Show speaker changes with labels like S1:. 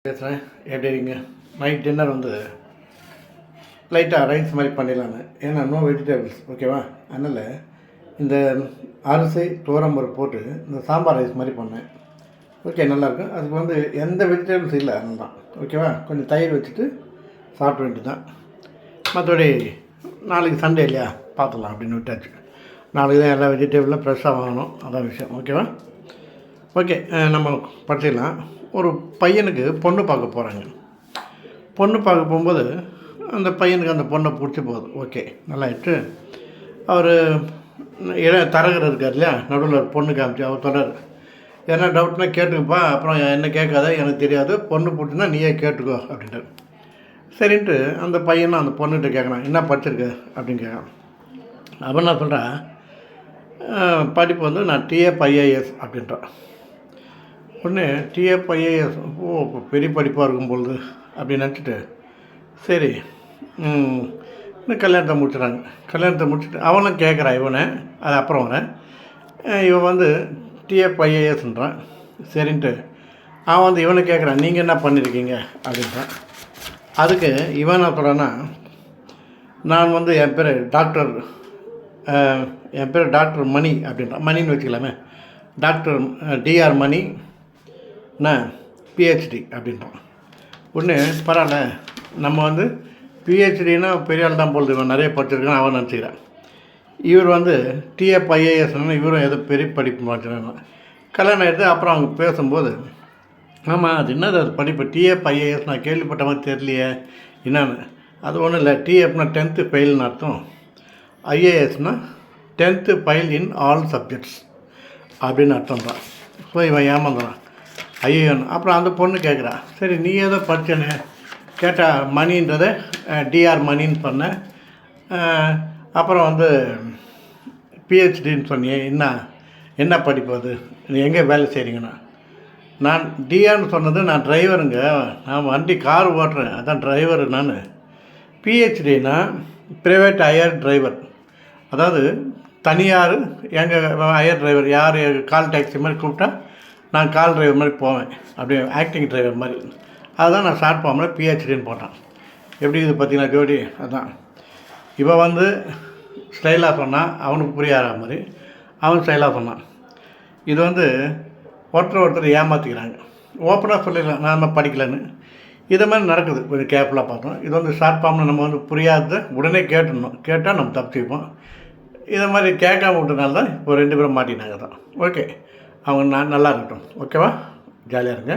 S1: பேசுகிறேன். எப்படி இருக்கீங்க? நைட் டின்னர் வந்து லைட்டாக ரைஸ் மாதிரி பண்ணிடலான்னு. ஏன்னா நோ வெஜிடபிள்ஸ், ஓகேவா? அதனால் இந்த அரிசி துவரம்பருப்பு போட்டு இந்த சாம்பார் ரைஸ் மாதிரி பண்ணேன். ஓகே, நல்லாயிருக்கும். அதுக்கு வந்து எந்த வெஜிடபிள்ஸ் இல்லை, அதனால தான். ஓகேவா? கொஞ்சம் தயிர் வச்சுட்டு சாப்பிட வேண்டியது தான். மற்றபடி நாளைக்கு சண்டே இல்லையா, பார்த்துக்கலாம் அப்படின்னு விட்டாச்சு. நாளைக்கு தான் எல்லா வெஜிடபிளும் ஃப்ரெஷ்ஷாக வாங்கணும், அதான் விஷயம். ஓகேவா? ஓகே, நம்ம படிச்சிடலாம். ஒரு பையனுக்கு பொண்ணு பார்க்க போகிறாங்க. பொண்ணு பார்க்க போகும்போது அந்த பையனுக்கு அந்த பொண்ணை பிடிச்சி போகுது. ஓகே, நல்லாயிட்டு அவர் தரகர் இருக்கார் இல்லையா, நடுவில் பொண்ணு காமிச்சு அவர் சொல்கிறார், ஏன்னா டவுட்னா கேட்டுக்கப்பா, அப்புறம் என்ன கேட்காத, எனக்கு தெரியாது, பொண்ணு பிடிச்சின்னா நீயே கேட்டுக்கோ அப்படின்ட்டு. சரின்ட்டு அந்த பையனும் அந்த பொண்ணுகிட்ட கேட்குறான், என்ன படிச்சிருக்க அப்படின்னு கேட்குறான். அவன் என்ன சொல்கிறான், படிப்பு வந்து நான் டிஎஃப்ஐஏஎஸ் அப்படின்றான். உடனே டிஎஃப்ஐஏஎஸ், ஓ இப்போ பெரிய படிப்பாக இருக்கும் பொழுது அப்படின்னு நினச்சிட்டு, சரி இன்னும் கல்யாணத்தை முடிச்சுறாங்க. கல்யாணத்தை முடிச்சுட்டு அவனும் கேட்குறான் இவனை, அது அப்புறம் வரேன். இவன் வந்து டிஎஃப்ஐஏஎஸ்ன்றான். சரின்ட்டு அவன் வந்து இவனை கேட்குறான், நீங்கள் என்ன பண்ணியிருக்கீங்க அப்படின்றான். அதுக்கு இவன் என்ன சொல்கிறான்னா, நான் வந்து என் பேர் டாக்டர் மணி அப்படின்றான். மணின்னு வச்சுக்கலாமே, டாக்டர் டிஆர் மணி, நான் பிஹெச்டி அப்படின்றான். ஒன்று பரவாயில்ல, நம்ம வந்து பிஹெச்டின்னா பெரிய ஆள் தான் போடுது, இவன் நிறைய படிச்சிருக்கான்னு அவன் நினச்சிக்கிறான். இவர் வந்து டிஎஃப்ஐஏஎஸ்ன்னு இவரும் எதோ பெரிய படிப்பு படிச்சிருக்காங்க. கல்யாணம் ஆகிடுது. அப்புறம் அவங்க பேசும்போது, ஆமாம் அது என்னது அது படிப்பு, டிஎஃப்ஐஏஎஸ் நான் கேள்விப்பட்ட மாதிரி தெரியலையே என்னன்னு. அது ஒன்றும் இல்லை, டிஎஃப்னா 10th ஃபெயில்னு அர்த்தம், ஐஏஎஸ்னால் 10th fail in all subjects அப்படின்னு அர்த்தம் தான். ஸோ இவன் ஏமாந்துறான். ஐயோன்னு. அப்புறம் அந்த பொண்ணு கேட்குறா, சரி நீ ஏதோ படித்தேன்னு கேட்டால் மணின்றதை டிஆர் மணின்னு சொன்னேன், அப்புறம் வந்து பிஹெச்டின்னு சொன்னியே, என்ன படிப்பு அது, நீ எங்கே வேலை செய்கிறீங்கண்ணா? நான் டிஆர்னு சொன்னது நான் டிரைவருங்க, நான் வண்டி கார் ஓட்டுறேன், அதான் டிரைவரு நான். பிஹெச்டினா ப்ரைவேட் ஹையர் டிரைவர், அதாவது தனியார் எங்கள் ஹையர் டிரைவர், யார் கால் டாக்ஸி மாதிரி கூப்பிட்டா நான் கால் டிரைவர் மாதிரி போவேன், அப்படியே ஆக்டிங் டிரைவர் மாதிரி. அதுதான் நான் ஷார்ட் ஃபார்மில் பிஹெச்டின்னு போட்டேன். எப்படி இது பார்த்தீங்கன்னா ஜோடி, அதுதான். இவன் வந்து ஸ்டைலாக சொன்னான், அவனுக்கு புரியாத மாதிரி அவன் ஸ்டைலாக சொன்னான். இது வந்து ஒருத்தர் ஏமாற்றிக்கிறாங்க. ஓப்பனாக சொல்லிடலாம் நான் படிக்கலைன்னு. இதை மாதிரி நடக்குது. கொஞ்சம் கேர்ஃபுல்லாக பார்த்தோம். இது வந்து ஷார்ட் ஃபார்மில் நம்ம வந்து புரியாததை உடனே கேட்டுடணும், கேட்டால் நம்ம தப்பிச்சுப்போம். இதை மாதிரி கேட்காம விட்டனால தான் இப்போ 2 பேரும் மாட்டினாங்க தான். ஓகே, அவங்க நல்லா இருக்கட்டும். ஓகேவா? ஜாலியாக இருங்க.